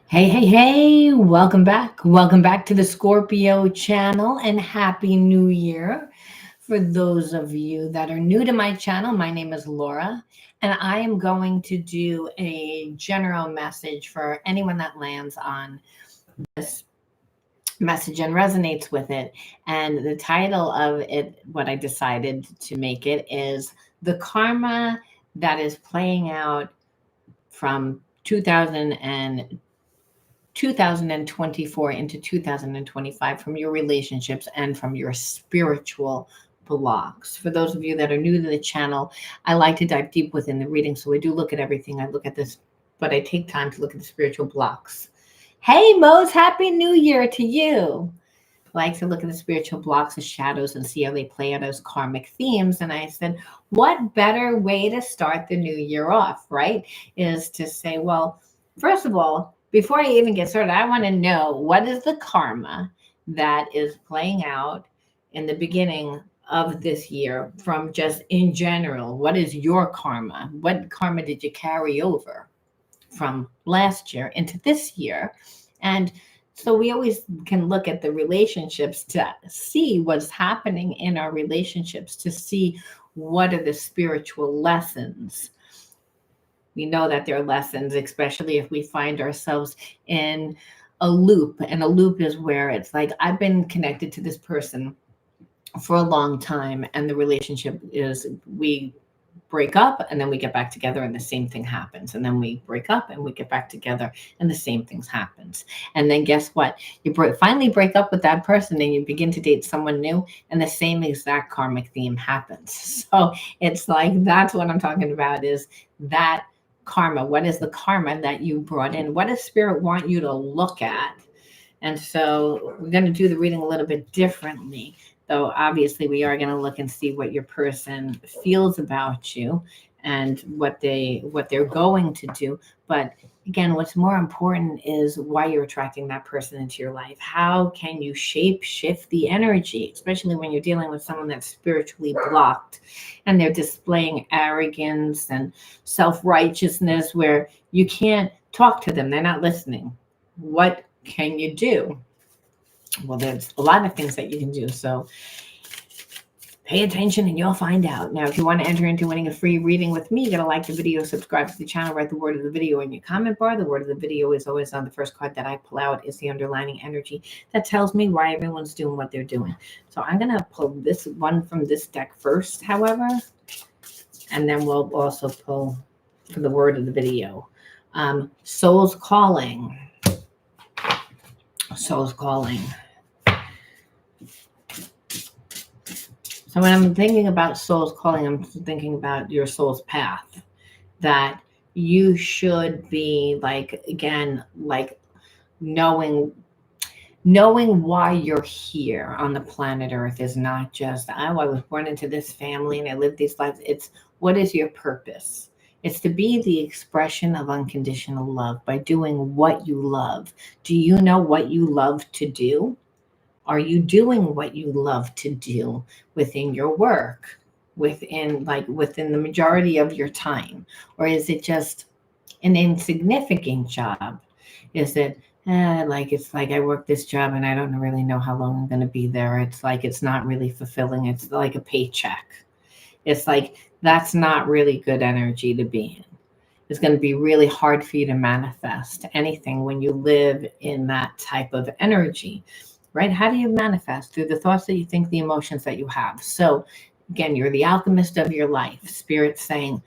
Hey, hey, hey, welcome back. Welcome back to the Scorpio channel and Happy New Year. For those of you that are new to my channel, my name is Laura, and I am going to do a general message for anyone that lands on this message and resonates with it. And the title of it, what I decided to make it, is The Karma That is Playing Out from 2024 into 2025 from your relationships and from your spiritual blocks. For those of you that are new to the channel, I like to dive deep within the reading. So I do look at everything. I look at this, but I take time to look at the spiritual blocks. Hey, Mose, Happy New Year to you. I like to look at the spiritual blocks and shadows and see how they play out as karmic themes. And I said, what better way to start the new year off, right? Is to say, well, first of all, before I even get started, I want to know what is the karma that is playing out in the beginning of this year from just in general. What is your karma? What karma did you carry over from last year into this year? And so we always can look at the relationships to see what's happening in our relationships, to see what are the spiritual lessons. We know that there are lessons, especially if we find ourselves in a loop. And a loop is where it's like, I've been connected to this person for a long time, and the relationship is we break up and then we get back together and the same thing happens, and then we break up and we get back together and the same things happens. And then guess what, you finally break up with that person and you begin to date someone new, and the same exact karmic theme happens. So it's like, that's what I'm talking about, is that karma. What is the karma that you brought in? What does spirit want you to look at? And so we're going to do the reading a little bit differently. Though obviously we are going to look and see what your person feels about you and what they're going to do. But again, what's more important is why you're attracting that person into your life. How can you shape shift the energy, especially when you're dealing with someone that's spiritually blocked and they're displaying arrogance and self-righteousness where you can't talk to them, they're not listening. What can you do? Well, there's a lot of things that you can do. So pay attention and you'll find out. Now, if you want to enter into winning a free reading with me, you got to like the video, subscribe to the channel, write the word of the video in your comment bar. The word of the video is always on the first card that I pull out, is the underlining energy that tells me why everyone's doing what they're doing. So I'm going to pull this one from this deck first, however, and then we'll also pull for the word of the video. Soul's calling. Soul's calling. So when I'm thinking about soul's calling, I'm thinking about your soul's path, that you should be like, again, like knowing why you're here on the planet Earth is not just, oh, I was born into this family and I lived these lives. It's, what is your purpose? It's to be the expression of unconditional love by doing what you love. Do you know what you love to do? Are you doing what you love to do within your work, within the majority of your time? Or is it just an insignificant job? Is it it's like I work this job and I don't really know how long I'm going to be there. It's like it's not really fulfilling. It's like a paycheck. It's like that's not really good energy to be in. It's going to be really hard for you to manifest anything when you live in that type of energy. Right? How do you manifest? Through the thoughts that you think, the emotions that you have. So again, you're the alchemist of your life. Spirit saying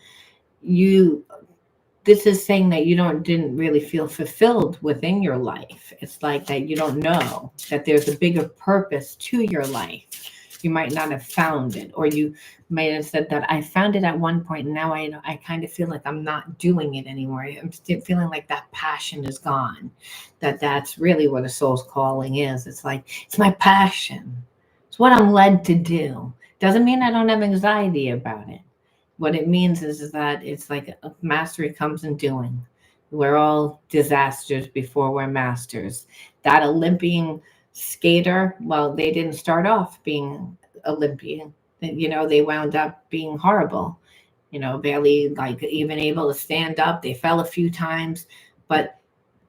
this is saying that you didn't really feel fulfilled within your life. It's like that you don't know that there's a bigger purpose to your life. You might not have found it, or you might have said that I found it at one point and now I kind of feel like I'm not doing it anymore. I'm still feeling like that passion is gone. That's really what a soul's calling is. It's like, it's my passion. It's what I'm led to do. Doesn't mean I don't have anxiety about it. What it means is that it's like a mastery comes in doing. We're all disasters before we're masters. That Olympian skater, well, they didn't start off being Olympian. They wound up being horrible. Barely like even able to stand up. They fell a few times, but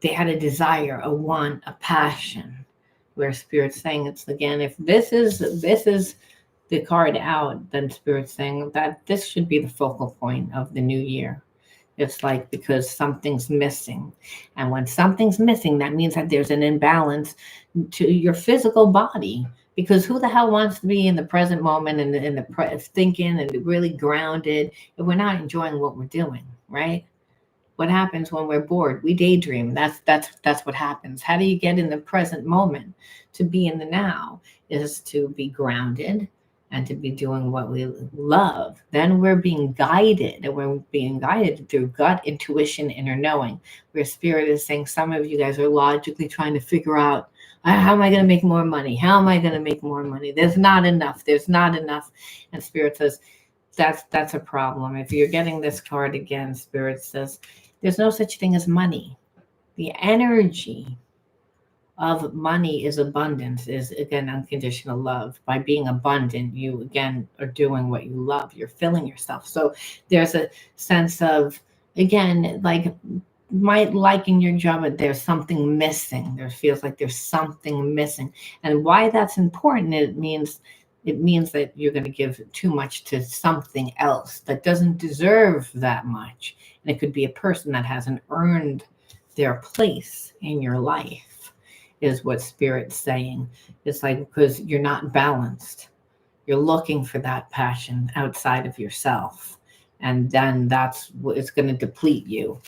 they had a desire, a want, a passion, where Spirit's saying, it's again, if this is the card out, then Spirit's saying that this should be the focal point of the new year. It's like, because something's missing. And when something's missing, that means that there's an imbalance to your physical body. Because who the hell wants to be in the present moment and thinking and really grounded if we're not enjoying what we're doing, right? What happens when we're bored? We daydream. That's what happens. How do you get in the present moment? To be in the now is to be grounded and to be doing what we love. Then we're being guided, and we're being guided through gut intuition, inner knowing, where Spirit is saying some of you guys are logically trying to figure out, how am I going to make more money? How am I going to make more money? There's not enough. There's not enough. And Spirit says, that's a problem. If you're getting this card again, Spirit says, there's no such thing as money. The energy of money is abundance, is again unconditional love. By being abundant, you again are doing what you love. You're filling yourself. So there's a sense of, again, like, might liking your job, but there's something missing. There feels like there's something missing. And why that's important, it means that you're going to give too much to something else that doesn't deserve that much. And it could be a person that hasn't earned their place in your life, is what Spirit's saying. It's like, because you're not balanced. You're looking for that passion outside of yourself. And then that's what it's going to deplete you.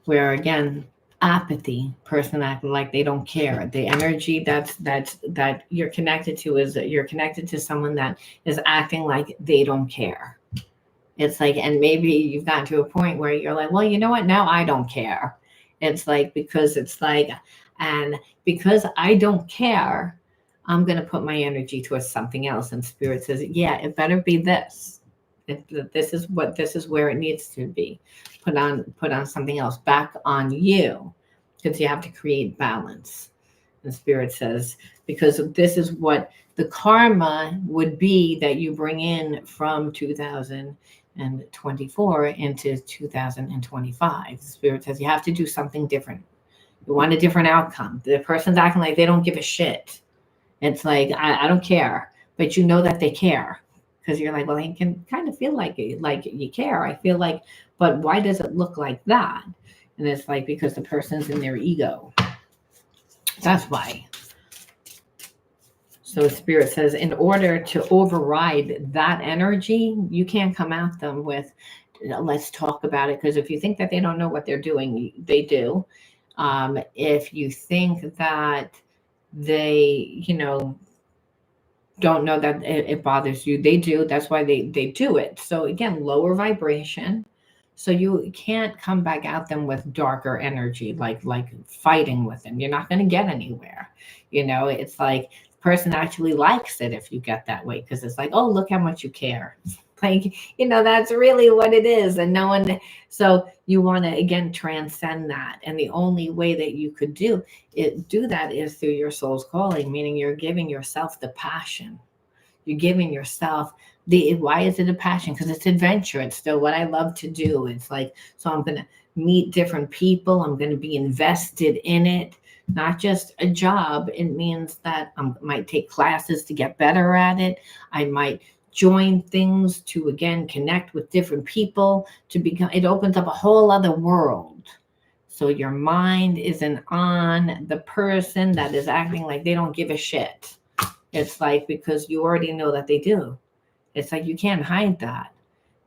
Where again, apathy, person acting like they don't care. The energy that you're connected to is that you're connected to someone that is acting like they don't care. It's like, and maybe you've gotten to a point where you're like, well, you know what? Now I don't care. It's like, because it's like, and because I don't care, I'm going to put my energy towards something else. And Spirit says, yeah, it better be this. This is where it needs to be. Put on something else, back on you, because you have to create balance. And Spirit says, because this is what the karma would be that you bring in from 2024 into 2025. Spirit says you have to do something different. You want a different outcome. The person's acting like they don't give a shit. It's like, I don't care, but you know that they care. Because you're like, well, I can kind of feel like you care. I feel like, but why does it look like that? And it's like, because the person's in their ego. That's why. So Spirit says, in order to override that energy, you can't come at them with, let's talk about it. Because if you think that they don't know what they're doing, they do. If you think that they, don't know that it bothers you, they do. That's why they do it. So again, lower vibration. So you can't come back at them with darker energy, like fighting with them. You're not going to get anywhere. It's like the person actually likes it if you get that way, because it's like, oh, look how much you care. Like, that's really what it is. And no one, so you want to, again, transcend that. And the only way that you could do that is through your soul's calling, meaning you're giving yourself the passion. You're giving yourself why is it a passion? Because it's adventure. It's still what I love to do. It's like, so I'm going to meet different people. I'm going to be invested in it. Not just a job. It means that I might take classes to get better at it. I might join things to, again, connect with different people, to become, it opens up a whole other world. So your mind isn't on the person that is acting like they don't give a shit. It's like, because you already know that they do. It's like, you can't hide that.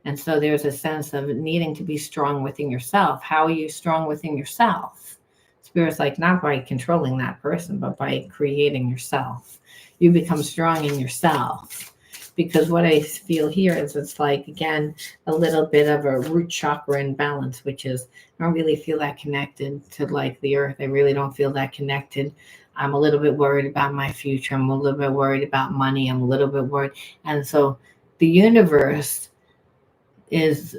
And so there's a sense of needing to be strong within yourself. How are you strong within yourself? Spirit's like, not by controlling that person, but by creating yourself. You become strong in yourself. Because what I feel here is, it's like, again, a little bit of a root chakra imbalance, which is, I don't really feel that connected to like the earth. I really don't feel that connected. I'm a little bit worried about my future. I'm a little bit worried about money. I'm a little bit worried. And so the universe is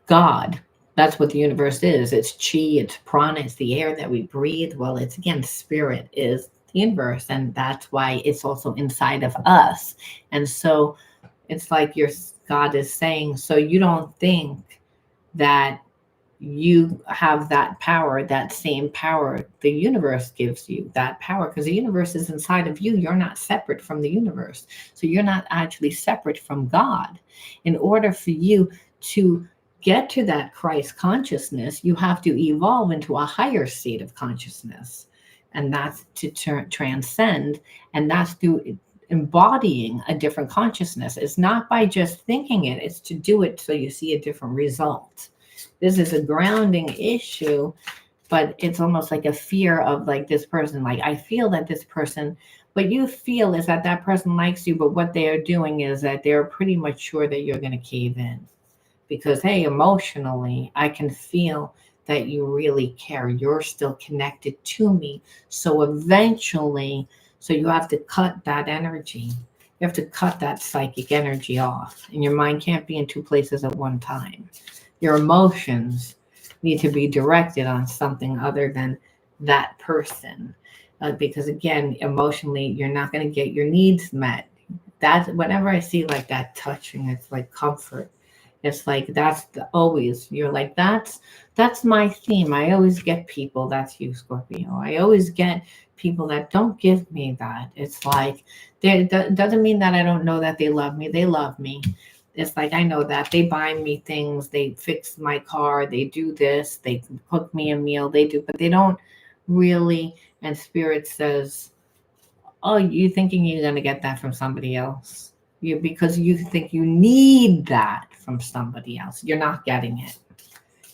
God. That's what the universe is. It's chi, it's prana, it's the air that we breathe. Well, it's, again, spirit is the universe, and that's why it's also inside of us. And so it's like your God is saying, so you don't think that you have that power, that same power the universe gives you, that power, because the universe is inside of you. You're not separate from the universe. So you're not actually separate from God. In order for you to get to that Christ consciousness, you have to evolve into a higher state of consciousness. And that's to transcend. And that's through embodying a different consciousness. It's not by just thinking it, it's to do it so you see a different result. This is a grounding issue, but it's almost like a fear of like this person. Like, I feel that this person, what you feel is that that person likes you, but what they are doing is that they're pretty much sure that you're going to cave in. Because, hey, emotionally, I can feel that you really care. You're still connected to me. So eventually, so you have to cut that energy. You have to cut that psychic energy off. And your mind can't be in two places at one time. Your emotions need to be directed on something other than that person. Because again, emotionally, you're not going to get your needs met. That's whenever I see like that touching, it's like comfort. It's like that's always, you're like, that's my theme. I always get people, that's you, Scorpio. I always get people that don't give me that. It's like, doesn't mean that I don't know that they love me. They love me. It's like, I know that they buy me things, they fix my car, they do this, they cook me a meal, they do, but they don't really. And Spirit says, oh, you thinking you're going to get that from somebody else? Because you think you need that from somebody else. You're not getting it.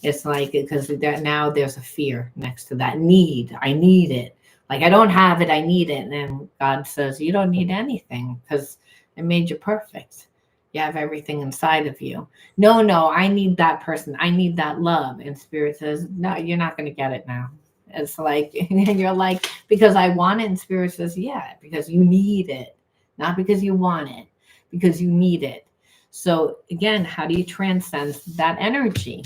It's like, because now there's a fear next to that need. I need it. Like, I don't have it, I need it. And then God says, you don't need anything because I made you perfect. You have everything inside of you. No, I need that person. I need that love. And Spirit says, no, you're not going to get it now. It's like, and you're like, because I want it. And Spirit says, yeah, because you need it. Not because you want it, because you need it. So again, how do you transcend that energy?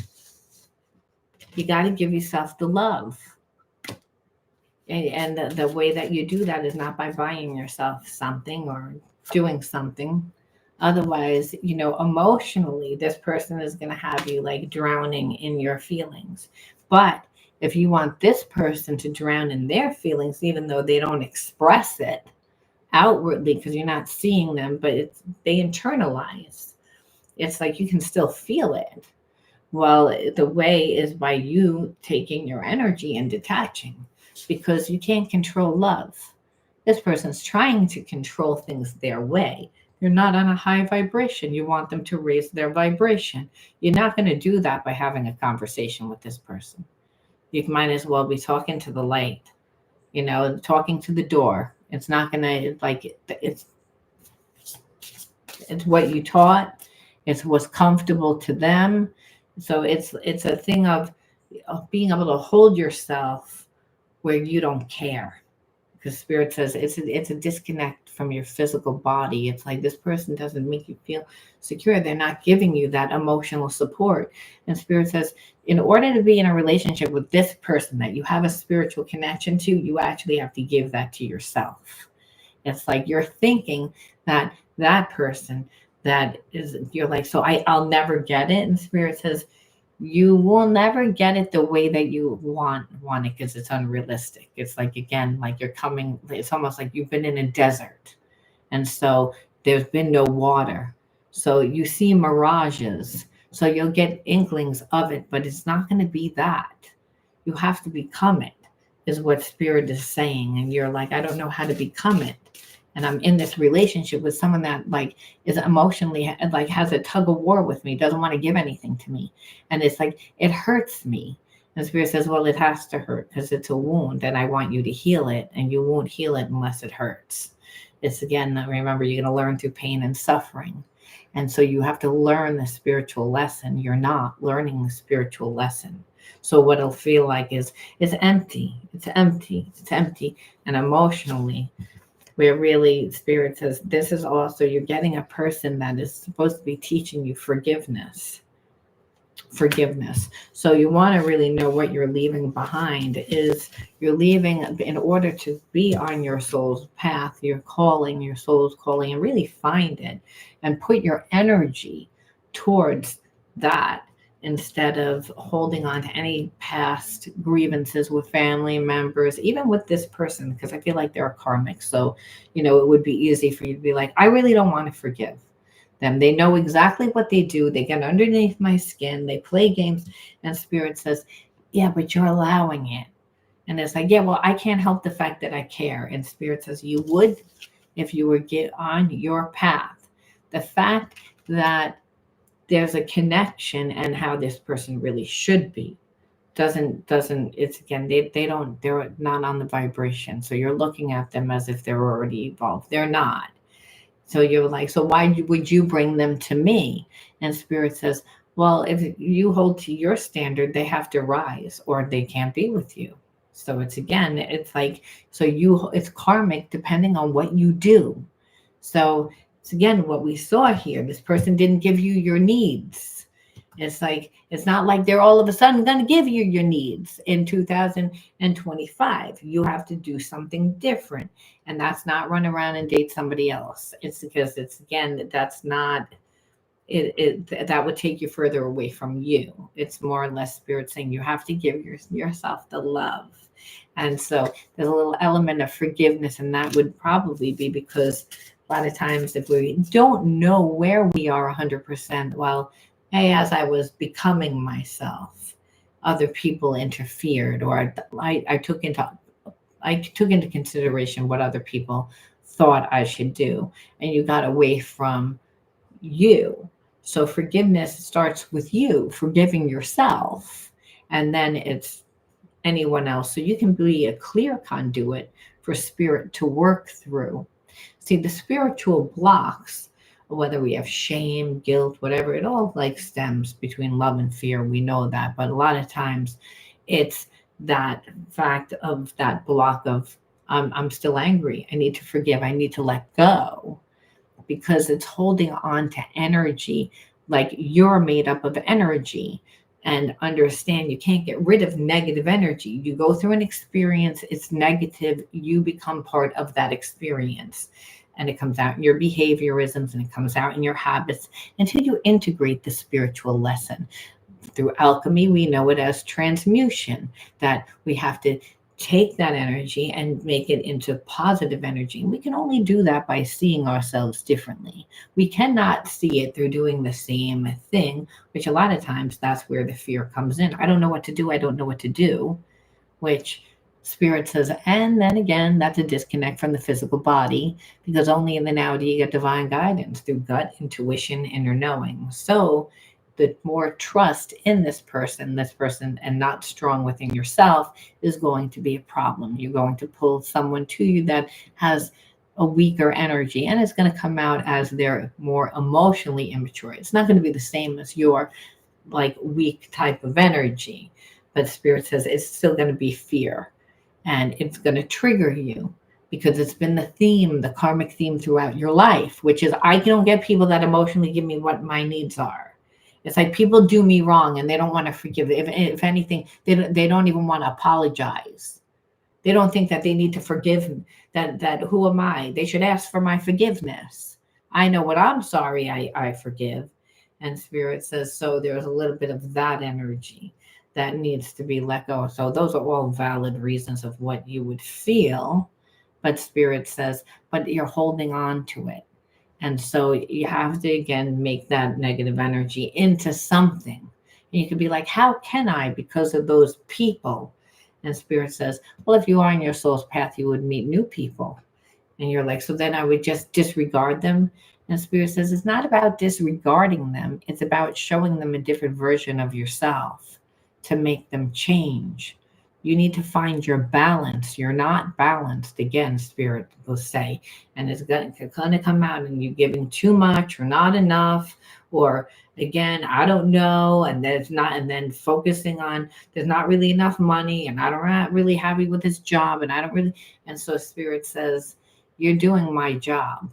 You got to give yourself the love. And the way that you do that is not by buying yourself something or doing something. Otherwise, emotionally, this person is going to have you like drowning in your feelings. But if you want this person to drown in their feelings, even though they don't express it outwardly because you're not seeing them, but they internalize. It's like you can still feel it. Well, the way is by you taking your energy and detaching, because you can't control love. This person's trying to control things their way. You're not on a high vibration. You want them to raise their vibration. You're not going to do that by having a conversation with this person. You might as well be talking to the light, talking to the door. It's not going to, like, it's what you taught. It's what's comfortable to them. So it's a thing of being able to hold yourself where you don't care. Because Spirit says it's a disconnect from your physical body. It's like this person doesn't make you feel secure. They're not giving you that emotional support. And Spirit says, in order to be in a relationship with this person that you have a spiritual connection to, you actually have to give that to yourself. It's like you're thinking that that person that is, you're like, so I'll never get it. And Spirit says, you will never get it the way that you want it, because it's unrealistic. It's like, again, like you're coming, it's almost like you've been in a desert. And so there's been no water. So you see mirages. So you'll get inklings of it, but it's not going to be that. You have to become it, is what Spirit is saying. And you're like, I don't know how to become it. And I'm in this relationship with someone that like is emotionally like has a tug of war with me, doesn't want to give anything to me. And it's like, it hurts me. And Spirit says, well, it has to hurt because it's a wound and I want you to heal it, and you won't heal it unless it hurts. It's, again, remember, you're going to learn through pain and suffering. And so you have to learn the spiritual lesson. You're not learning the spiritual lesson. So what it'll feel like is it's empty. It's empty. It's empty. And emotionally, where really Spirit says, this is also, you're getting a person that is supposed to be teaching you forgiveness. So you want to really know what you're leaving behind. Is you're leaving in order to be on your soul's path, your soul's calling, and really find it and put your energy towards that. instead of holding on to any past grievances with family members, even with this person, because I feel like they're karmic. So, it would be easy for you to be like, I really don't want to forgive them. They know exactly what they do. They get underneath my skin. They play games. And Spirit says, yeah, but you're allowing it. And it's like, yeah, well, I can't help the fact that I care. And Spirit says, you would if you would get on your path. The fact that there's a connection and how this person really should be doesn't it's again, they're not on the vibration. So you're looking at them as if they're already evolved. They're not. So you're like, so why would you bring them to me? And Spirit says, well, if you hold to your standard, they have to rise or they can't be with you. So it's like, it's karmic depending on what you do. So it's again what we saw here. This person didn't give you your needs. It's like, it's not like they're all of a sudden going to give you your needs in 2025. You have to do something different. And that's not run around and date somebody else. It's because that's not, that would take you further away from you. It's more or less Spirit saying you have to give yourself the love. And so there's a little element of forgiveness, and that would probably be because a lot of times if we don't know where we are 100%, well, hey, as I was becoming myself, other people interfered, or I took into consideration what other people thought I should do, and you got away from you. So forgiveness starts with you, forgiving yourself, and then it's anyone else. So you can be a clear conduit for Spirit to work through. See, the spiritual blocks, whether we have shame, guilt, whatever, it all like stems between love and fear. We know that. But a lot of times it's that fact of that block of, I'm still angry. I need to forgive. I need to let go, because it's holding on to energy. Like you're made up of energy. And understand, you can't get rid of negative energy. You go through an experience, it's negative, you become part of that experience. And it comes out in your behaviorisms, and it comes out in your habits until you integrate the spiritual lesson. Through alchemy, we know it as transmutation, that we have to take that energy and make it into positive energy. And we can only do that by seeing ourselves differently. We cannot see it through doing the same thing, which a lot of times that's where the fear comes in. I don't know what to do. I don't know what to do, which Spirit says, and then again, that's a disconnect from the physical body, because only in the now do you get divine guidance through gut, intuition, inner knowing. So the more trust in this person, and not strong within yourself is going to be a problem. You're going to pull someone to you that has a weaker energy, and it's going to come out as they're more emotionally immature. It's not going to be the same as your like weak type of energy, but Spirit says it's still going to be fear, and it's going to trigger you because it's been the theme, the karmic theme throughout your life, which is I don't get people that emotionally give me what my needs are. It's like people do me wrong and they don't want to forgive. If anything, they don't even want to apologize. They don't think that they need to forgive. That who am I? They should ask for my forgiveness. I know what I'm sorry I forgive. And Spirit says, so there's a little bit of that energy that needs to be let go. So those are all valid reasons of what you would feel. But Spirit says, but you're holding on to it. And so you have to, again, make that negative energy into something. And you could be like, how can I? Because of those people. And Spirit says, well, if you are on your soul's path, you would meet new people. And you're like, so then I would just disregard them. And Spirit says, it's not about disregarding them. It's about showing them a different version of yourself to make them change. You need to find your balance. You're not balanced. Again, Spirit will say, and it's going to come out and you're giving too much or not enough, or again, I don't know. And there's not, and then focusing on, there's not really enough money and I'm not really happy with this job. And I don't really, and so Spirit says, you're doing my job.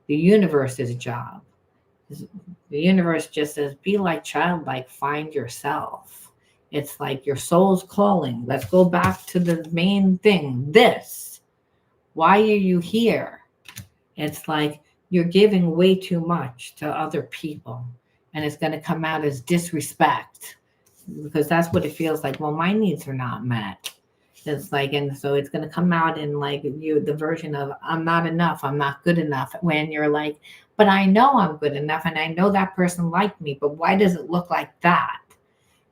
The universe's job. The universe just says, be like childlike, find yourself. It's like your soul's calling. Let's go back to the main thing. This. Why are you here? It's like you're giving way too much to other people. and it's going to come out as disrespect, because that's what it feels like. Well, my needs are not met. It's like, and so it's going to come out in like you, the version of I'm not enough, I'm not good enough. When you're like, but I know I'm good enough and I know that person liked me, but why does it look like that?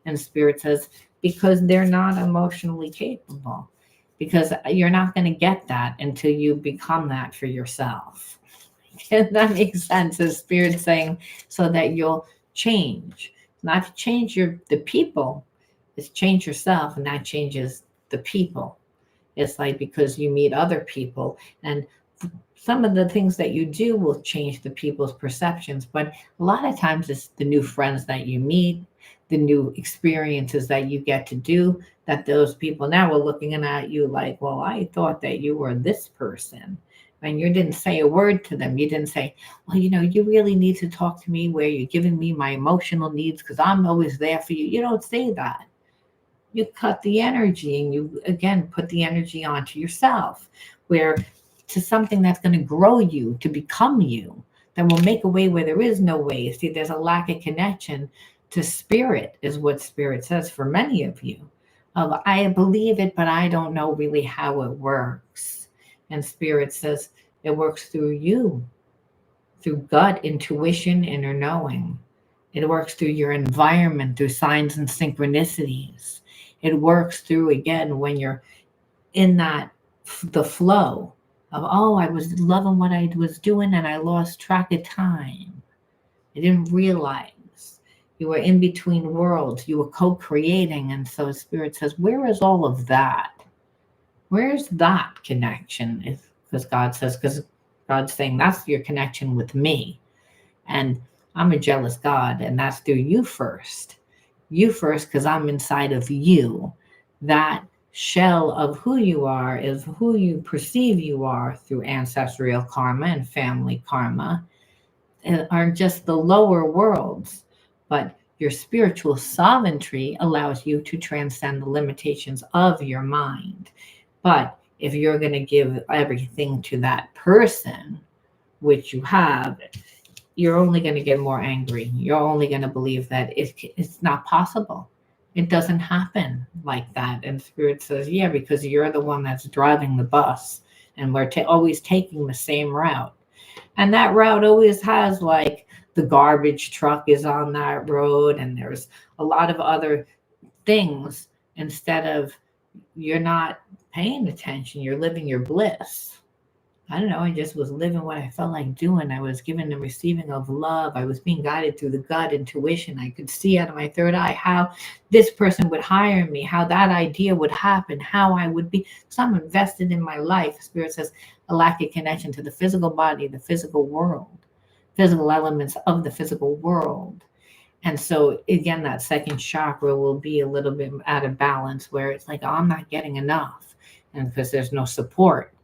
And Spirit says, because they're not emotionally capable. Because you're not going to get that until you become that for yourself. If that makes sense, as Spirit saying, so that you'll change. Not to change the people, it's change yourself, and that changes the people. It's like because you meet other people, and some of the things that you do will change the people's perceptions, but a lot of times it's the new friends that you meet, the new experiences that you get to do, that those people now are looking at you like, well, I thought that you were this person. And you didn't say a word to them. You didn't say, well, you really need to talk to me where you're giving me my emotional needs because I'm always there for you. You don't say that. You cut the energy and you again put the energy onto yourself, where to something that's going to grow you to become you, that will make a way where there is no way. See, there's a lack of connection to Spirit, is what Spirit says for many of you. I believe it, but I don't know really how it works. And Spirit says it works through you, through gut, intuition, inner knowing. It works through your environment, through signs and synchronicities. It works through, again, when you're in the flow of, oh, I was loving what I was doing and I lost track of time. I didn't realize. You were in between worlds. You were co-creating. And so Spirit says, where is all of that? Where's that connection? Because God's saying that's your connection with me. And I'm a jealous God, and that's through you first. You first, because I'm inside of you. That shell of who you are is who you perceive you are through ancestral karma and family karma, are just the lower worlds. But your spiritual sovereignty allows you to transcend the limitations of your mind. But if you're going to give everything to that person, which you have, you're only going to get more angry. You're only going to believe that it's not possible. It doesn't happen like that. And Spirit says, yeah, because you're the one that's driving the bus, and we're always taking the same route. And that route always has, like, the garbage truck is on that road, and there's a lot of other things. Instead of, you're not paying attention, you're living your bliss. I don't know, I just was living what I felt like doing. I was giving and receiving of love. I was being guided through the gut intuition. I could see out of my third eye how this person would hire me, how that idea would happen, how I would be. So I'm invested in my life. Spirit says a lack of connection to the physical body, the physical world, physical elements of the physical world. And so again, that second chakra will be a little bit out of balance, where it's like, oh, I'm not getting enough. And because there's no support.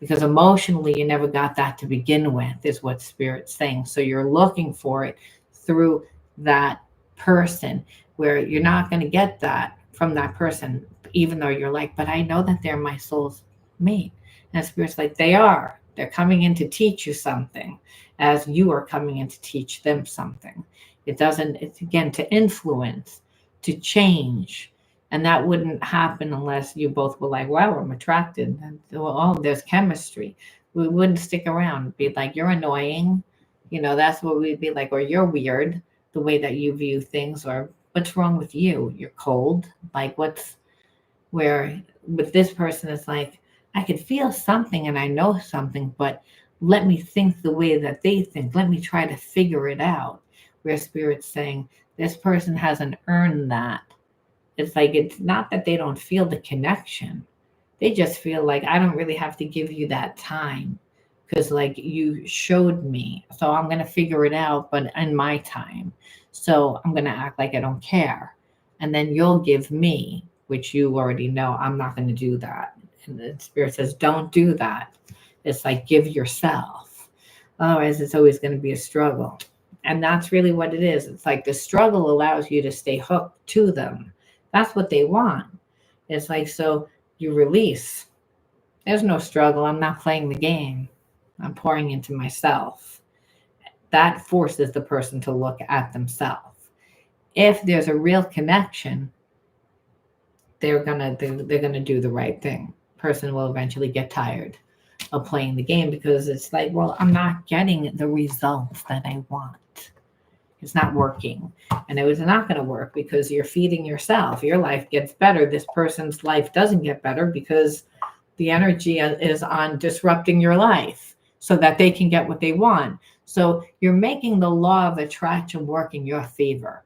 Because emotionally, you never got that to begin with, is what Spirit's saying. So you're looking for it through that person, where you're not going to get that from that person, even though you're like, but I know that they're my soul's mate. And Spirit's like, they are. They're coming in to teach you something, as you are coming in to teach them something. It's again to influence, to change. And that wouldn't happen unless you both were like, wow, I'm attracted. And, oh, there's chemistry. We wouldn't stick around. Be like, you're annoying. That's what we'd be like. Or you're weird, the way that you view things. Or what's wrong with you? You're cold. Like, where with this person, it's like, I could feel something and I know something, but let me think the way that they think. Let me try to figure it out. Where Spirit's saying, this person hasn't earned that. It's like, it's not that they don't feel the connection. They just feel like, I don't really have to give you that time, because like you showed me. So I'm going to figure it out, but in my time. So I'm going to act like I don't care. And then you'll give me, which you already know, I'm not going to do that. And the Spirit says, don't do that. It's like, give yourself. Otherwise, it's always going to be a struggle. And that's really what it is. It's like the struggle allows you to stay hooked to them. That's what they want. It's like, so you release. There's no struggle. I'm not playing the game. I'm pouring into myself. that forces the person to look at themselves. If there's a real connection, they're gonna do the right thing. Person will eventually get tired of playing the game because it's like, well, I'm not getting the results that I want. It's not working. And it was not going to work because you're feeding yourself. Your life gets better. This person's life doesn't get better because the energy is on disrupting your life so that they can get what they want. So you're making the law of attraction work in your favor.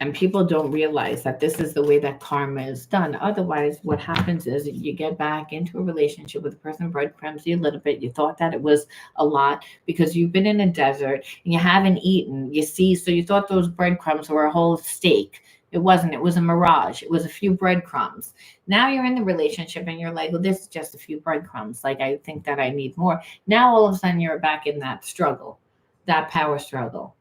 And people don't realize that this is the way that karma is done. Otherwise, what happens is you get back into a relationship with a person, breadcrumbs you a little bit. You thought that it was a lot because you've been in a desert and you haven't eaten. You see, so you thought those breadcrumbs were a whole steak. It wasn't. It was a mirage. It was a few breadcrumbs. Now you're in the relationship and you're like, well, this is just a few breadcrumbs. Like, I think that I need more. Now, all of a sudden, you're back in that struggle, that power struggle.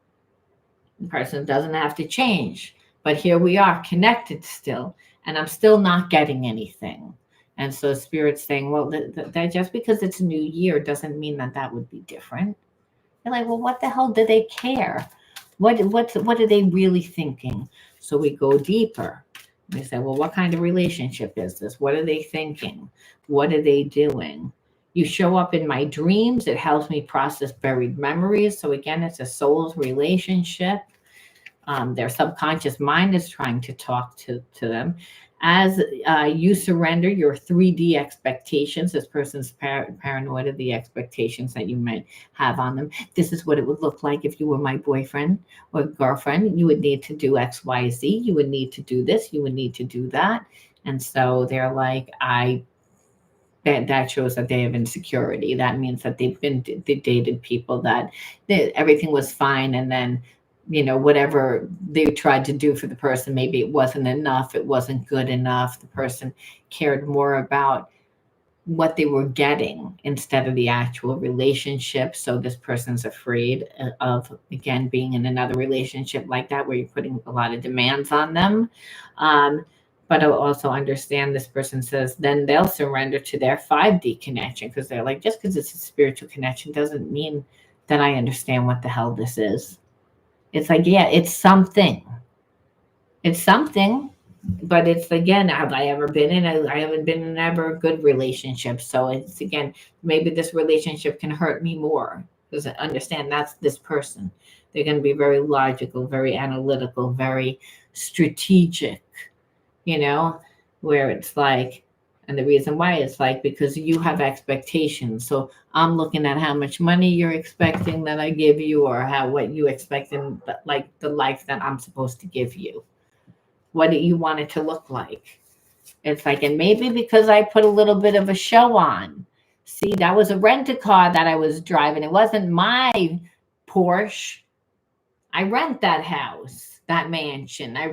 The person doesn't have to change, but here we are connected still, and I'm still not getting anything. And so Spirit's saying, well, that just because it's a new year doesn't mean that that would be different. You're like, well, what the hell do they care? What are they really thinking? So we go deeper. We say, well, what kind of relationship is this? What are they thinking? What are they doing? You show up in my dreams. It helps me process buried memories. So again, it's a soul's relationship. Their subconscious mind is trying to talk to them. As you surrender your 3D expectations, this person's paranoid of the expectations that you might have on them. This is what it would look like if you were my boyfriend or girlfriend. You would need to do X, Y, Z. You would need to do this. You would need to do that. And so they're like, that shows that they have insecurity. That means that they dated people that everything was fine, and then whatever they tried to do for the person, maybe it wasn't enough, it wasn't good enough. The person cared more about what they were getting instead of the actual relationship. So this person's afraid of, again, being in another relationship like that where you're putting a lot of demands on them. But I'll also understand this person says then they'll surrender to their 5D connection, because they're like, just because it's a spiritual connection doesn't mean that I understand what the hell this is. It's like, yeah, it's something. It's something, but it's, again, have I ever been in I haven't been in ever a good relationship. So it's, again, maybe this relationship can hurt me more because I understand that's this person. They're going to be very logical, very analytical, very strategic, where it's like, and the reason why it's like, because you have expectations. So I'm looking at how much money you're expecting that I give you, or what you expect in like the life that I'm supposed to give you. What do you want it to look like? It's like, and maybe because I put a little bit of a show on. See, that was a rent-a-car that I was driving. It wasn't my Porsche. I rent that house, that mansion. I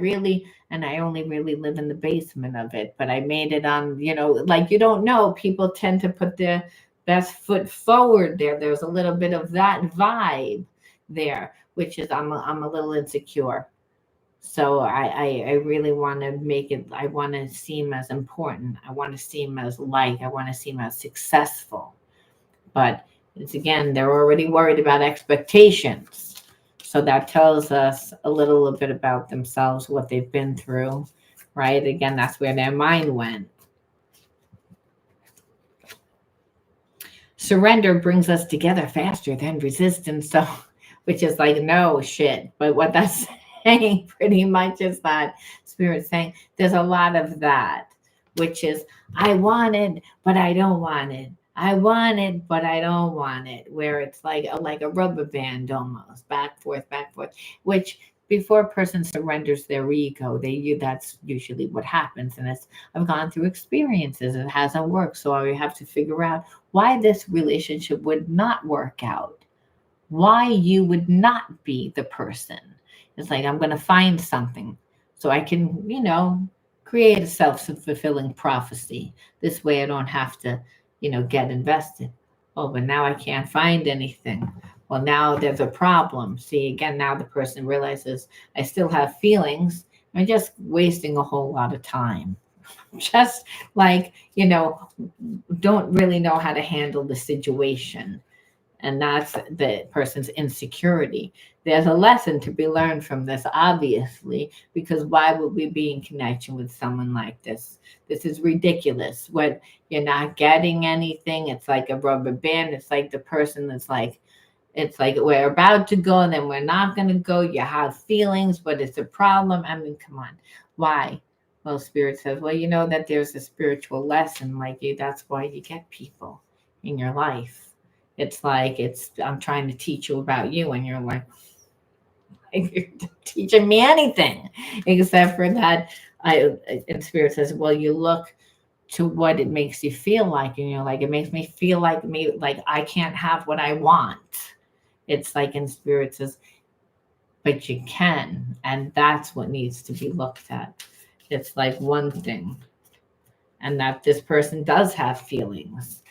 only really live in the basement of it, but I made it on, like, you don't know. People tend to put their best foot forward there. There's a little bit of that vibe there, which is I'm a little insecure. So I really want to make it, I want to seem as important. I want to seem as light. I want to seem as successful. But it's, again, they're already worried about expectations. So that tells us a little bit about themselves, what they've been through, right? Again, that's where their mind went. Surrender brings us together faster than resistance. So, which is like, no shit. But what that's saying pretty much is that Spirit saying there's a lot of that, which is, I want it, but I don't want it. I want it, but I don't want it, where it's like a rubber band almost, back, forth, which before a person surrenders their ego, that's usually what happens. And I've gone through experiences, it hasn't worked. So I have to figure out why this relationship would not work out, why you would not be the person. It's like, I'm going to find something so I can, create a self-fulfilling prophecy. This way I don't have to get invested. Oh, but now I can't find anything. Well, now there's a problem. See, again, now the person realizes I still have feelings. I'm just wasting a whole lot of time. Just like, don't really know how to handle the situation. And that's the person's insecurity. There's a lesson to be learned from this, obviously, because why would we be in connection with someone like this? This is ridiculous. What, you're not getting anything. It's like a rubber band. It's like the person that's like, it's like we're about to go and then we're not going to go. You have feelings, but it's a problem. I mean, come on. Why? Well, Spirit says, well, you know that there's a spiritual lesson like you. That's why you get people in your life. It's like, I'm trying to teach you about you, and you're like, you're teaching me anything except for that. And Spirit says, well, you look to what it makes you feel like, and you're like, it makes me feel like I can't have what I want. It's like, in Spirit says, but you can, and that's what needs to be looked at. It's like one thing, and that this person does have feelings.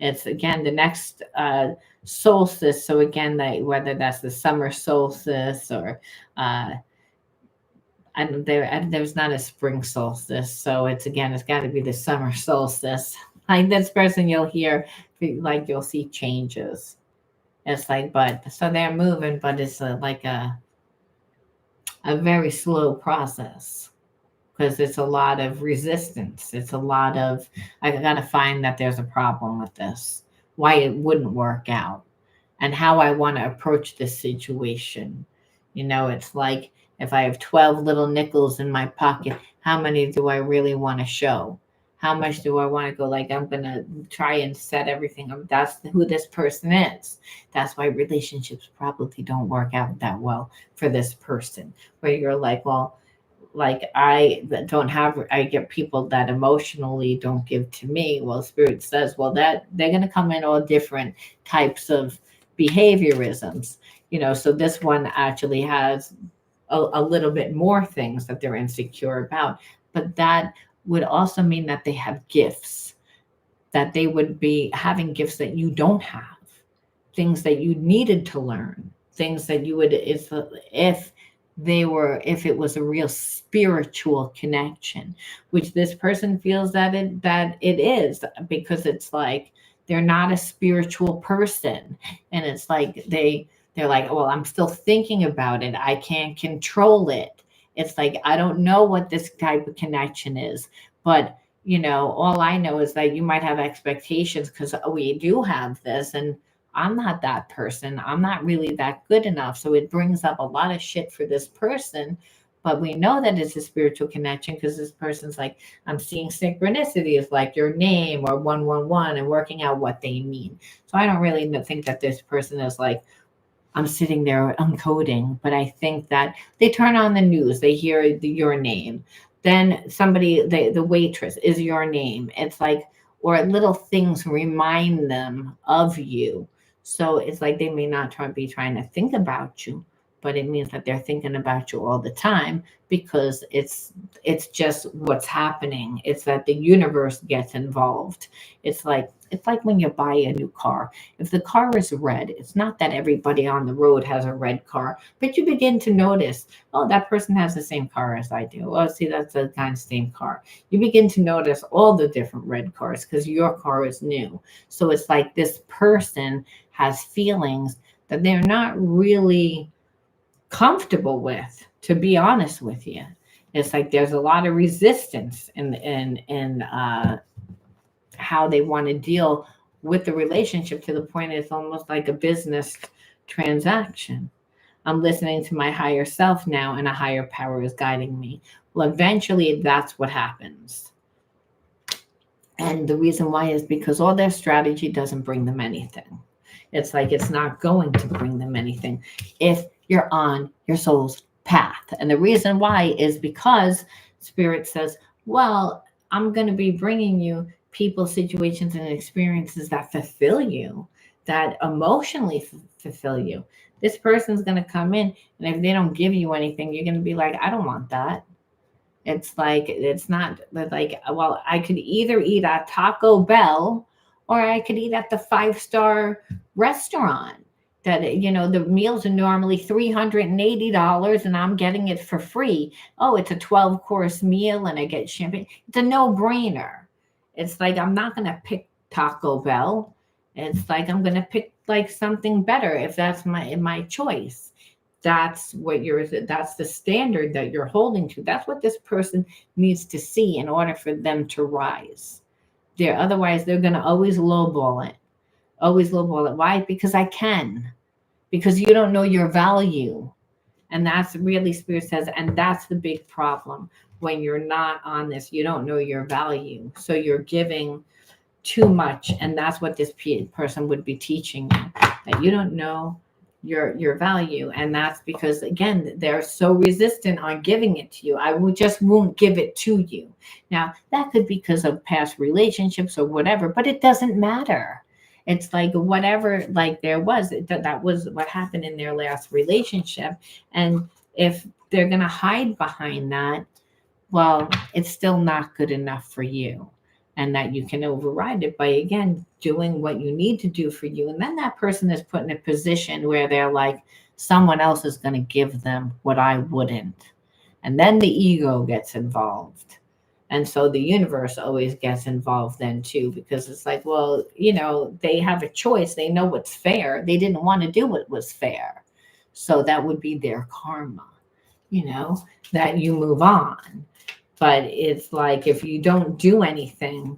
It's again the next solstice. So again, whether that's the summer solstice or and there's not a spring solstice. So it's got to be the summer solstice. Like this person, you'll hear, like you'll see changes. It's like, but so they're moving, but it's like a very slow process, because it's a lot of resistance. It's a lot of, I got to find that there's a problem with this, why it wouldn't work out, and how I want to approach this situation. It's like, if I have 12 little nickels in my pocket, how many do I really want to show? How much do I want to go? Like, I'm going to try and set everything up. That's who this person is. That's why relationships probably don't work out that well for this person, where you're like, well, like I get people that emotionally don't give to me. Well, Spirit says, well, that they're going to come in all different types of behaviorisms, so this one actually has a little bit more things that they're insecure about, but that would also mean that they have gifts, that they would be having gifts that you don't have, things that you needed to learn, things that you would, if it was a real spiritual connection, which this person feels that it is, because it's like they're not a spiritual person, and it's like they're like, well, I'm still thinking about it, I can't control it. It's like, I don't know what this type of connection is, but all I know is that you might have expectations, because we do have this, and I'm not that person. I'm not really that good enough. So it brings up a lot of shit for this person. But we know that it's a spiritual connection, because this person's like, I'm seeing synchronicities like your name or 111, and working out what they mean. So I don't really think that this person is like, I'm sitting there uncoding, but I think that they turn on the news, they hear your name. Then somebody, the waitress is your name. It's like, or little things remind them of you. So it's like they may not be trying to think about you, but it means that they're thinking about you all the time, because it's just what's happening. It's that the universe gets involved. It's like when you buy a new car. If the car is red, it's not that everybody on the road has a red car, but you begin to notice, oh, that person has the same car as I do. Oh, see, that's the kind of same car. You begin to notice all the different red cars, because your car is new. So it's like this person has feelings that they're not really comfortable with, to be honest with you. It's like there's a lot of resistance in how they want to deal with the relationship, to the point it's almost like a business transaction. I'm listening to my higher self now, and a higher power is guiding me. Well, eventually that's what happens. And the reason why is because all their strategy doesn't bring them anything. It's like, it's not going to bring them anything if you're on your soul's path. And the reason why is because Spirit says, well, I'm going to be bringing you people, situations, and experiences that fulfill you, that emotionally fulfill you. This person's going to come in, and if they don't give you anything, you're going to be like, I don't want that. It's like, it's not like, well, I could either eat at Taco Bell, or I could eat at the 5-star restaurant that, the meals are normally $380, and I'm getting it for free. Oh, it's a 12-course meal, and I get champagne. It's a no-brainer. It's like, I'm not going to pick Taco Bell. It's like I'm gonna pick like something better if that's my choice. That's the standard that you're holding to. That's what this person needs to see in order for them to rise. They're gonna always lowball it. Always lowball it. Why? Because I can. Because you don't know your value. And that's really Spirit says, and that's the big problem when you're not on this. You don't know your value. So you're giving too much. And that's what this person would be teaching you, that you don't know your value. And that's because, again, they're so resistant on giving it to you. Just won't give it to you. Now, that could be because of past relationships or whatever, but it doesn't matter. It's like whatever, like there was, that was what happened in their last relationship. And if they're going to hide behind that, well, it's still not good enough for you. And that you can override it by, again, doing what you need to do for you. And then that person is put in a position where they're like, someone else is going to give them what I wouldn't. And then the ego gets involved. And so the universe always gets involved then too, because it's like, well, they have a choice. They know what's fair. They didn't want to do what was fair. So that would be their karma, that you move on. But it's like, if you don't do anything,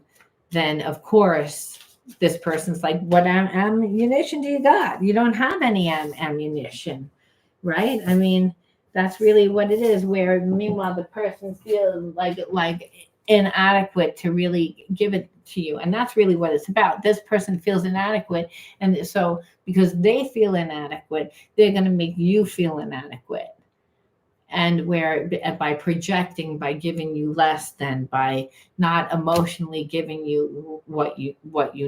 then of course, this person's like, what ammunition do you got? You don't have any ammunition, right? I mean, that's really what it is, where meanwhile the person feels like inadequate to really give it to you. And that's really what it's about. This person feels inadequate. And so because they feel inadequate, they're going to make you feel inadequate. And where by projecting, by giving you less than, by not emotionally giving you what you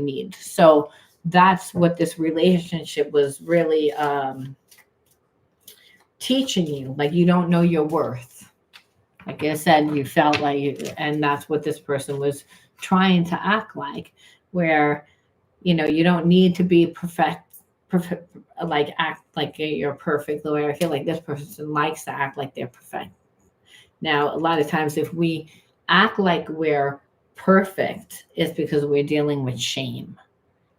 need. So that's what this relationship was really teaching you. Like, you don't know your worth. Like I said, you felt like and that's what this person was trying to act like, where you don't need to be perfect, like act like you're perfect. The way I feel like this person likes to act like they're perfect. Now, a lot of times if we act like we're perfect, it's because we're dealing with shame.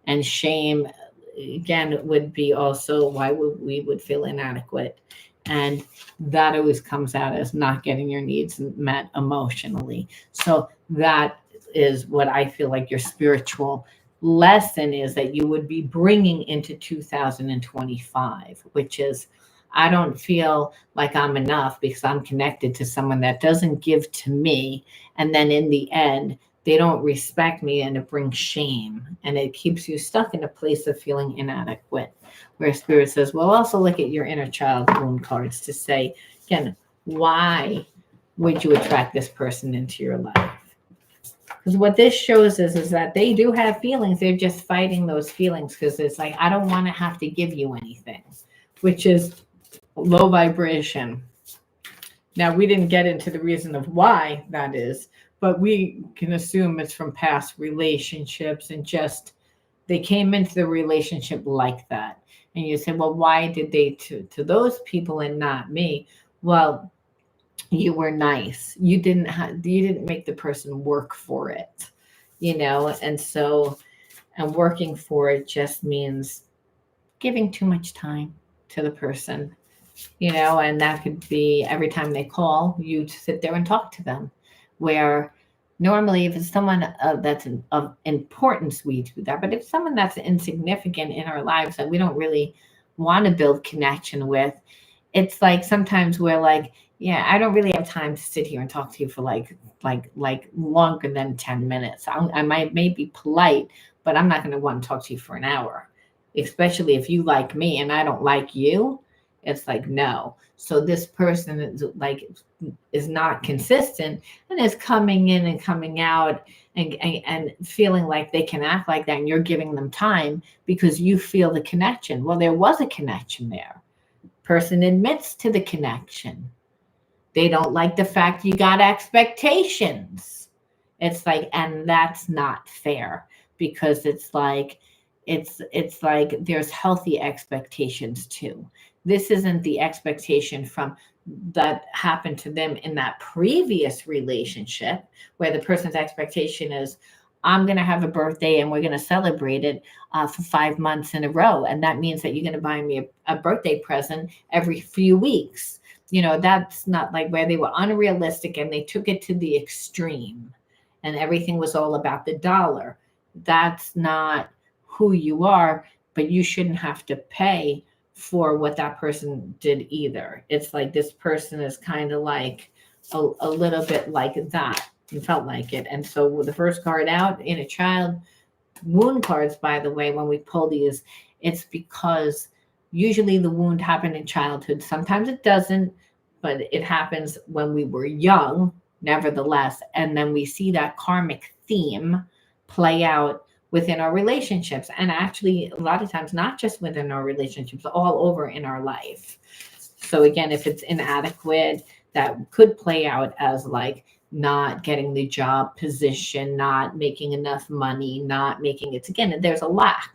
And shame, again, would be also why we would feel inadequate. And that always comes out as not getting your needs met emotionally. So that is what I feel like your spiritual lesson is, that you would be bringing into 2025, which is, I don't feel like I'm enough because I'm connected to someone that doesn't give to me. And then in the end, they don't respect me, and it brings shame, and it keeps you stuck in a place of feeling inadequate. Where Spirit says, well, also look at your inner child wound cards to say, again, why would you attract this person into your life? Because what this shows is that they do have feelings. They're just fighting those feelings because it's like, I don't want to have to give you anything, which is low vibration. Now, we didn't get into the reason of why that is, but we can assume it's from past relationships, and just they came into the relationship like that. And you say, well, why did they to those people and not me? Well, you were nice. You didn't make the person work for it, and so, and working for it just means giving too much time to the person, and that could be every time they call you to sit there and talk to them, where normally if it's someone that's of importance, we do that. But if someone that's insignificant in our lives that we don't really want to build connection with, it's like sometimes we're like, yeah, I don't really have time to sit here and talk to you for like longer than 10 minutes. I may be polite, but I'm not going to want to talk to you for an hour, especially if you like me and I don't like you. It's like, no. So this person is not consistent and is coming in and coming out and feeling like they can act like that, and you're giving them time because you feel the connection. Well, there was a connection there. Person admits to the connection. They don't like the fact you got expectations. It's like, and that's not fair, because it's like there's healthy expectations too. This isn't the expectation from that happened to them in that previous relationship, where the person's expectation is, I'm going to have a birthday and we're going to celebrate it for 5 months in a row. And that means that you're going to buy me a birthday present every few weeks. That's not like where they were unrealistic and they took it to the extreme and everything was all about the dollar. That's not who you are, but you shouldn't have to pay for what that person did either. It's like this person is kind of like a little bit like that. You felt like it. And so with the first card out, inner child, wound cards, by the way, when we pull these, it's because usually the wound happened in childhood. Sometimes it doesn't, but it happens when we were young, nevertheless. And then we see that karmic theme play out within our relationships. And actually, a lot of times, not just within our relationships, all over in our life. So again, if it's inadequate, that could play out as like not getting the job position, not making enough money, not making it again. There's a lack.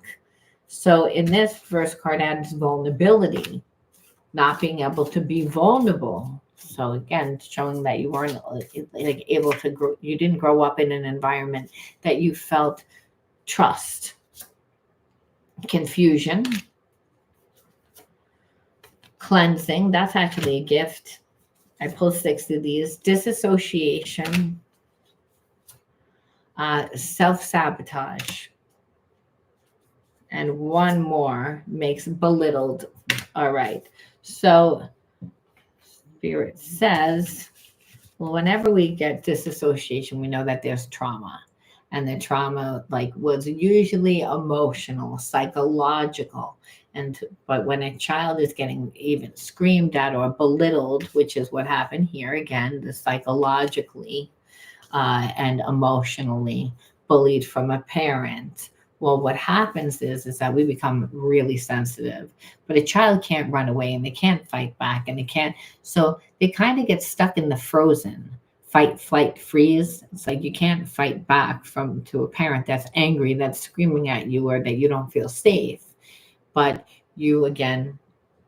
So in this first card adds vulnerability, not being able to be vulnerable. So again, showing that you weren't like able to grow, you didn't grow up in an environment that you felt trust. Confusion, cleansing, that's actually a gift. I pulled 6 of these. Disassociation, self-sabotage, and one more makes belittled. All right. So Spirit says, well, whenever we get disassociation, we know that there's trauma. And the trauma was usually emotional, psychological. But when a child is getting even screamed at or belittled, which is what happened here, again, the psychologically and emotionally bullied from a parent, well, what happens is that we become really sensitive. But a child can't run away and they can't fight back and they can't. So they kind of get stuck in the frozen fight, flight, freeze. It's like you can't fight back to a parent that's angry, that's screaming at you, or that you don't feel safe. But you, again,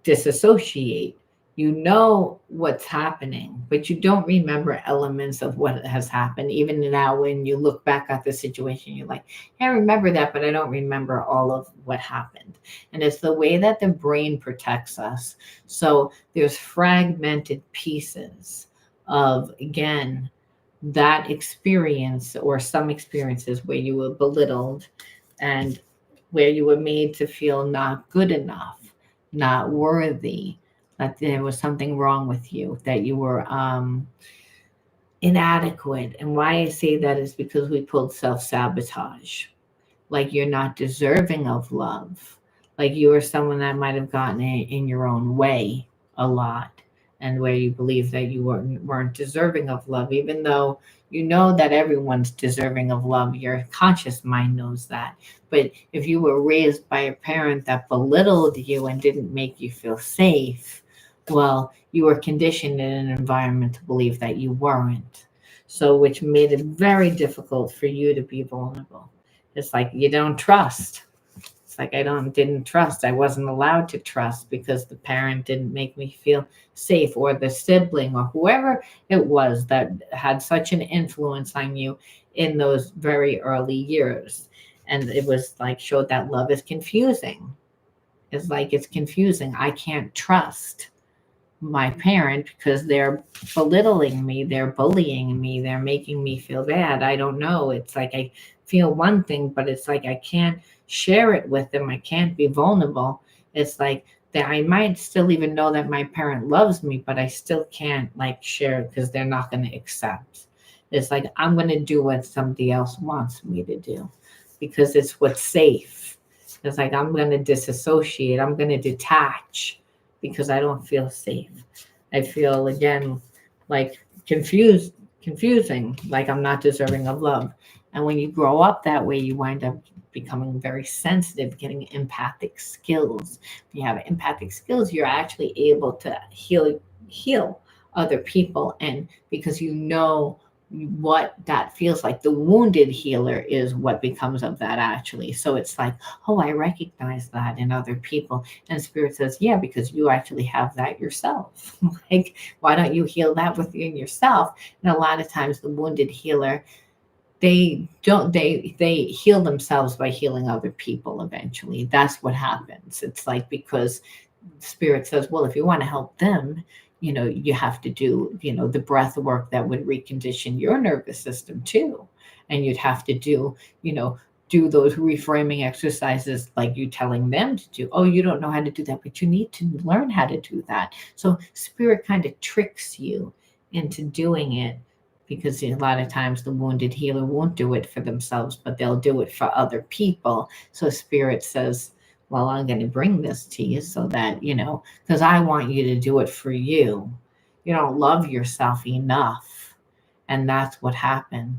disassociate. You know what's happening, but you don't remember elements of what has happened. Even now, when you look back at the situation, you're like, hey, I remember that, but I don't remember all of what happened. And it's the way that the brain protects us. So there's fragmented pieces of, again, that experience or some experiences where you were belittled and where you were made to feel not good enough, not worthy, that there was something wrong with you, that you were inadequate. And why I say that is because we pulled self-sabotage. Like you're not deserving of love. Like you were someone that might have gotten in your own way a lot, and where you believe that you weren't deserving of love, even though you know that everyone's deserving of love. Your conscious mind knows that. But if you were raised by a parent that belittled you and didn't make you feel safe, well, you were conditioned in an environment to believe that you weren't. So, which made it very difficult for you to be vulnerable. It's like you don't trust. It's like didn't trust. I wasn't allowed to trust because the parent didn't make me feel safe, or the sibling, or whoever it was that had such an influence on you in those very early years. And it was like showed that love is confusing. It's like it's confusing. I can't trust my parent because they're belittling me, they're bullying me, they're making me feel bad. I don't know. It's like I feel one thing, but it's like I can't share it with them. I can't be vulnerable. It's like that I might still even know that my parent loves me, but I still can't share it because they're not going to accept. It's like I'm going to do what somebody else wants me to do because it's what's safe. It's like I'm going to disassociate. I'm going to detach because I don't feel safe. I feel, again, like confusing, like I'm not deserving of love. And when you grow up that way, you wind up becoming very sensitive, getting empathic skills. If you have empathic skills, you're actually able to heal other people. And because you know what that feels like, the wounded healer is what becomes of that actually. So it's like, oh, I recognize that in other people. And Spirit says, yeah, because you actually have that yourself. Like, why don't you heal that within yourself? And a lot of times the wounded healer they heal themselves by healing other people eventually. That's what happens. It's like, because Spirit says, well, if you want to help them, you have to do, the breath work that would recondition your nervous system too. And you'd have to you know, do those reframing exercises like you telling them to do. Oh, you don't know how to do that, but you need to learn how to do that. So Spirit kind of tricks you into doing it, because a lot of times the wounded healer won't do it for themselves, but they'll do it for other people. So Spirit says, well, I'm going to bring this to you so that, because I want you to do it for you. You don't love yourself enough. And that's what happened.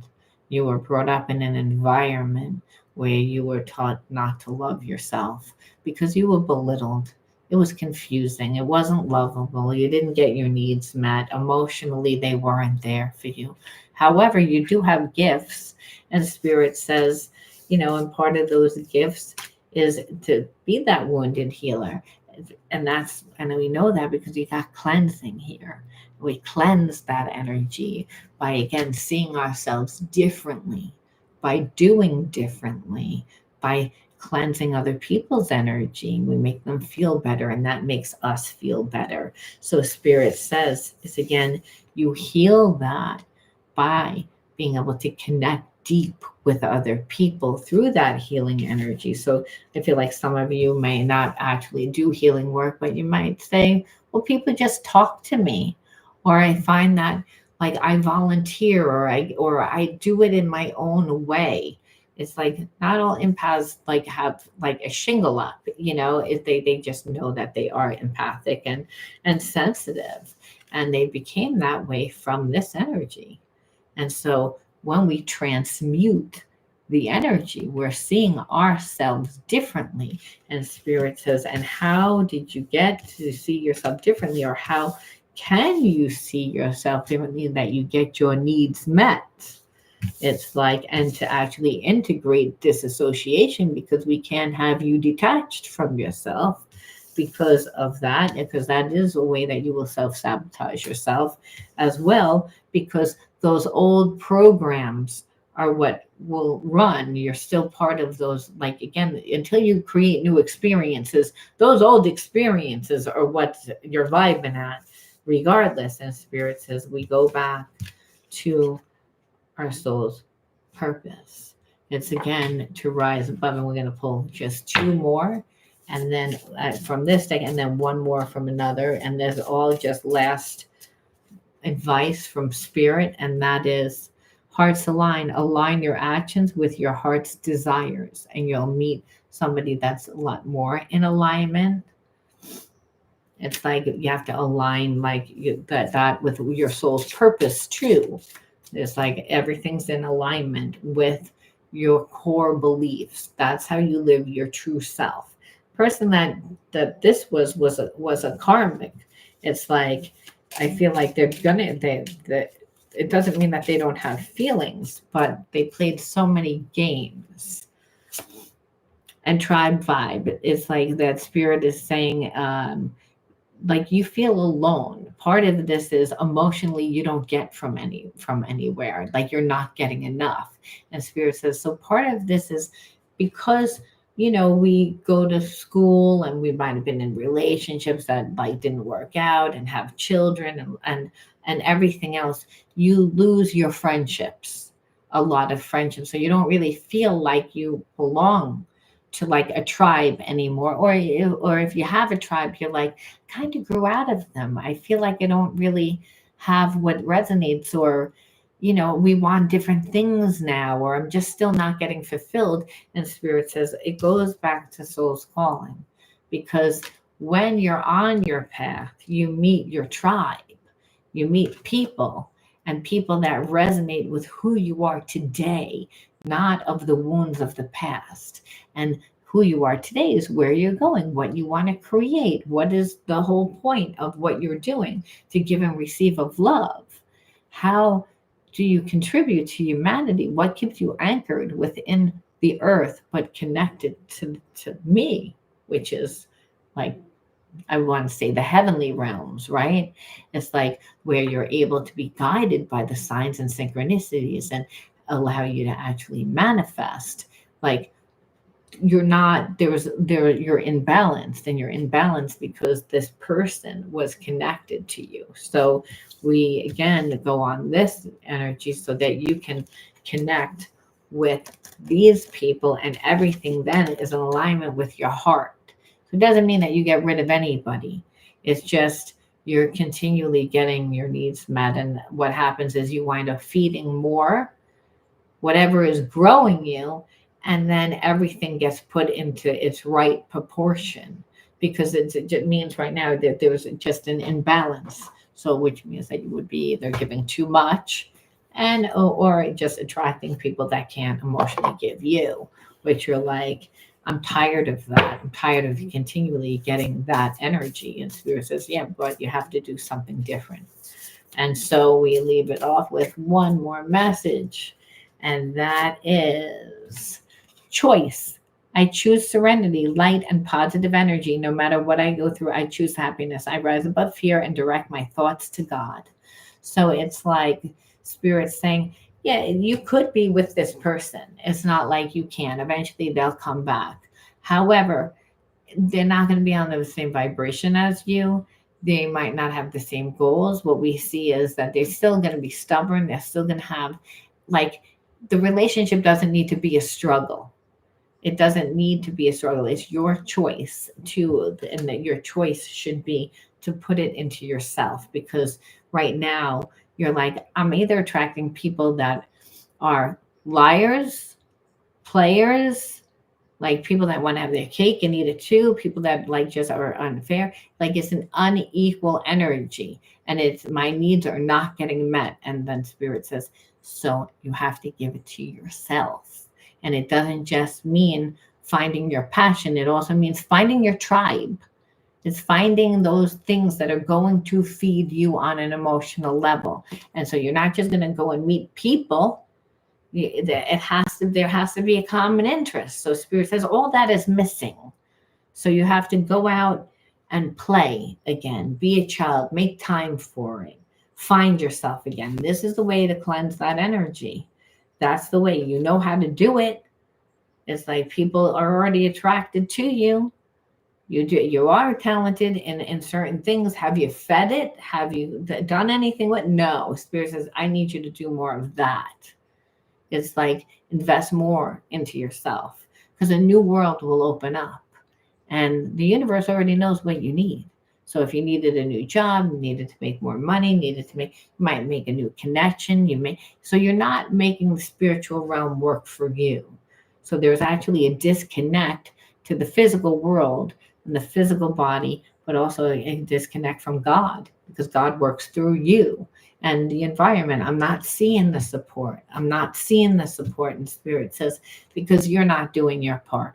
You were brought up in an environment where you were taught not to love yourself because you were belittled. It was confusing. It wasn't lovable. You didn't get your needs met. Emotionally, they weren't there for you. However, you do have gifts, and Spirit says, and part of those gifts is to be that wounded healer. And we know that because you got cleansing here. We cleanse that energy by, again, seeing ourselves differently, by doing differently, by cleansing other people's energy. We make them feel better, and that makes us feel better. So Spirit says, is again, you heal that by being able to connect deep with other people through that healing energy. So I feel like some of you may not actually do healing work, but you might say, well, people just talk to me, or I find that, like, I volunteer, or I do it in my own way. It's like not all empaths like have like a shingle up, if they just know that they are empathic and sensitive, and they became that way from this energy. And so when we transmute the energy, we're seeing ourselves differently. And Spirit says, and how did you get to see yourself differently? Or how can you see yourself differently that you get your needs met? It's like, and to actually integrate disassociation, because we can't have you detached from yourself because of that, because that is a way that you will self-sabotage yourself as well, because those old programs are what will run. You're still part of those, like, again, until you create new experiences, those old experiences are what you're vibing at regardless. And Spirit says we go back to our soul's purpose. It's again to rise above, and we're going to pull just two more, and then from this deck, and then one more from another, and there's all just last advice from Spirit, and that is, hearts align your actions with your heart's desires, and you'll meet somebody that's a lot more in alignment. It's like you have to align, like, that with your soul's purpose too. It's like everything's in alignment with your core beliefs. That's how you live your true self. Person that this was a karmic. It's like, I feel like it doesn't mean that they don't have feelings, but they played so many games. And tribe vibe is like that. Spirit is saying, like, you feel alone. Part of this is emotionally you don't get from anywhere, like you're not getting enough. And Spirit says, so part of this is because we go to school and we might have been in relationships that like didn't work out, and have children, and everything else. You lose your friendships, a lot of friendships, so you don't really feel like you belong to like a tribe anymore, or if you have a tribe, you're like, kind of grew out of them. I feel like I don't really have what resonates, or we want different things now, or I'm just still not getting fulfilled. And Spirit says it goes back to soul's calling, because when you're on your path, you meet your tribe, you meet people, and people that resonate with who you are today, not of the wounds of the past. And who you are today is where you're going, what you want to create, what is the whole point of what you're doing, to give and receive of love. How do you contribute to humanity? What keeps you anchored within the earth but connected to me, which is like, I want to say the heavenly realms, right? It's like where you're able to be guided by the signs and synchronicities, and allow you to actually manifest. Like, you're not you're imbalanced, and you're imbalanced because this person was connected to you. So we again go on this energy so that you can connect with these people, and everything then is in alignment with your heart. So it doesn't mean that you get rid of anybody. It's just you're continually getting your needs met, and what happens is you wind up feeding more whatever is growing you, and then everything gets put into its right proportion, because it just means right now that there's just an imbalance. So which means that you would be either giving too much, and or just attracting people that can't emotionally give you, which you're like, I'm tired of that. I'm tired of continually getting that energy. And Spirit says, yeah, but you have to do something different. And so we leave it off with one more message, and that is choice. I choose serenity, light, and positive energy. No matter what I go through, I choose happiness. I rise above fear and direct my thoughts to God. So it's like Spirit saying, yeah, you could be with this person. It's not like you can't. Eventually they'll come back. However, they're not going to be on the same vibration as you. They might not have the same goals. What we see is that they're still going to be stubborn. They're still going to have, like, the relationship doesn't need to be a struggle. It doesn't need to be a struggle. It's your choice to, and that your choice should be to put it into yourself. Because right now you're like, I'm either attracting people that are liars, players, like people that want to have their cake and eat it too, people that like just are unfair. Like, it's an unequal energy, and it's, my needs are not getting met. And then Spirit says, so you have to give it to yourself. And it doesn't just mean finding your passion, it also means finding your tribe. It's finding those things that are going to feed you on an emotional level. And so you're not just going to go and meet people. There has to be a common interest. So Spirit says all that is missing. So you have to go out and play again, be a child, make time for it, find yourself again. This is the way to cleanse that energy. That's the way. You know how to do it. It's like people are already attracted to you. You are talented in certain things. Have you fed it? Have you done anything with? No. Spirit says, I need you to do more of that. It's like, invest more into yourself, because a new world will open up, and the universe already knows what you need. So if you needed a new job, needed to make more money, you might make a new connection. So you're not making the spiritual realm work for you. So there's actually a disconnect to the physical world and the physical body, but also a disconnect from God, because God works through you. And the environment, I'm not seeing the support. And Spirit says, because you're not doing your part.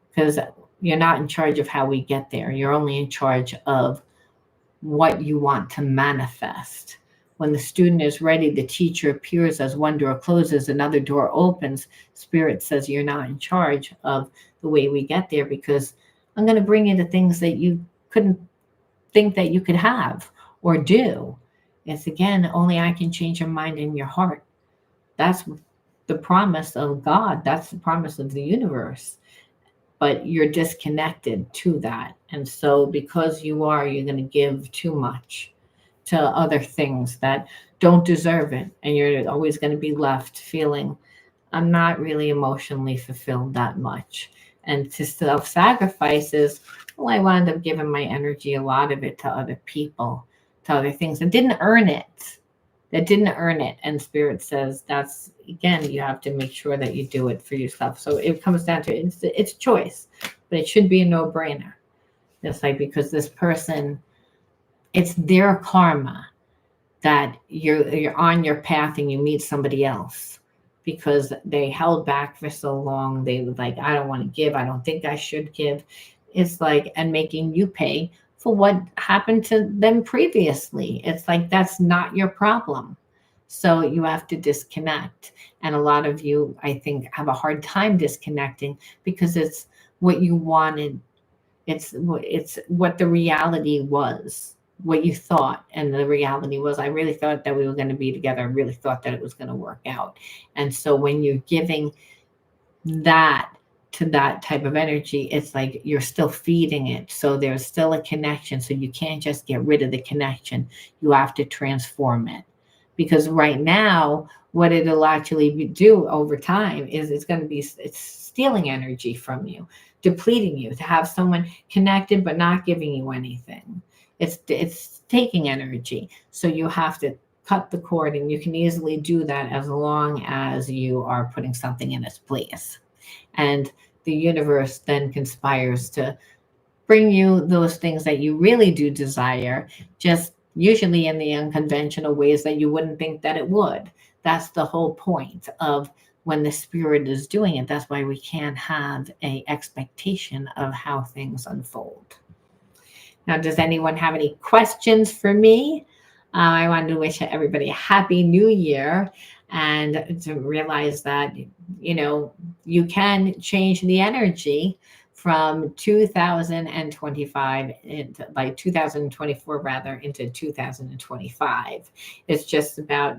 Because you're not in charge of how we get there. You're only in charge of what you want to manifest. When the student is ready, the teacher appears. As one door closes, another door opens. Spirit says, you're not in charge of the way we get there, because I'm going to bring you the things that you couldn't think that you could have or do. It's, again, only I can change your mind and your heart. That's the promise of God. That's the promise of the universe. But you're disconnected to that. And so because you're going to give too much to other things that don't deserve it. And you're always going to be left feeling, I'm not really emotionally fulfilled that much. And to self-sacrifices, well, I wound up giving my energy, a lot of it, to other people, to other things that didn't earn it. And Spirit says, that's, again, you have to make sure that you do it for yourself. So it comes down to it's choice, but it should be a no-brainer. It's like, because this person, it's their karma that you're on your path and you meet somebody else, because they held back for so long. They were like, I don't want to give. I don't think I should give. It's like, and making you pay for what happened to them previously. It's like, that's not your problem. So you have to disconnect. And a lot of you, I think, have a hard time disconnecting, because it's what you wanted. It's what the reality was. what you thought. And the reality was, I really thought that we were going to be together. I really thought that it was going to work out. And so when you're giving that to that type of energy, it's like you're still feeding it. So there's still a connection. So you can't just get rid of the connection. You have to transform it. Because right now, what it'll actually do over time is it's stealing energy from you, depleting you, to have someone connected but not giving you anything. It's taking energy. So you have to cut the cord, and you can easily do that as long as you are putting something in its place. And the universe then conspires to bring you those things that you really do desire, just usually in the unconventional ways that you wouldn't think that it would. That's the whole point of when the spirit is doing it. That's why we can't have a expectation of how things unfold. Now, does anyone have any questions for me? I wanted to wish everybody a happy new year, and to realize that, you can change the energy from 2025 into, like 2024 rather, into 2025. It's just about,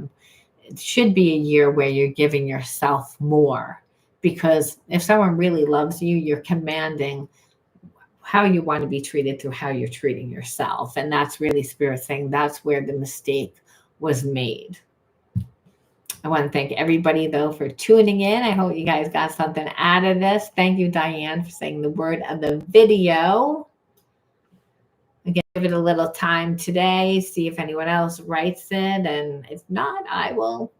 it should be a year where you're giving yourself more, because if someone really loves you, you're commanding how you want to be treated through how you're treating yourself. And that's really spirit saying that's where the mistake was made. I want to thank everybody, though, for tuning in. I hope you guys got something out of this. Thank you, Diane, for saying the word of the video. Again, give it a little time today, see if anyone else writes it. And if not, I will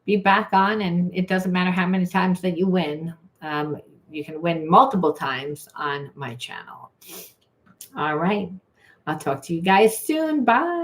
be back on. And it doesn't matter how many times that you win. You can win multiple times on my channel. All right. I'll talk to you guys soon. Bye.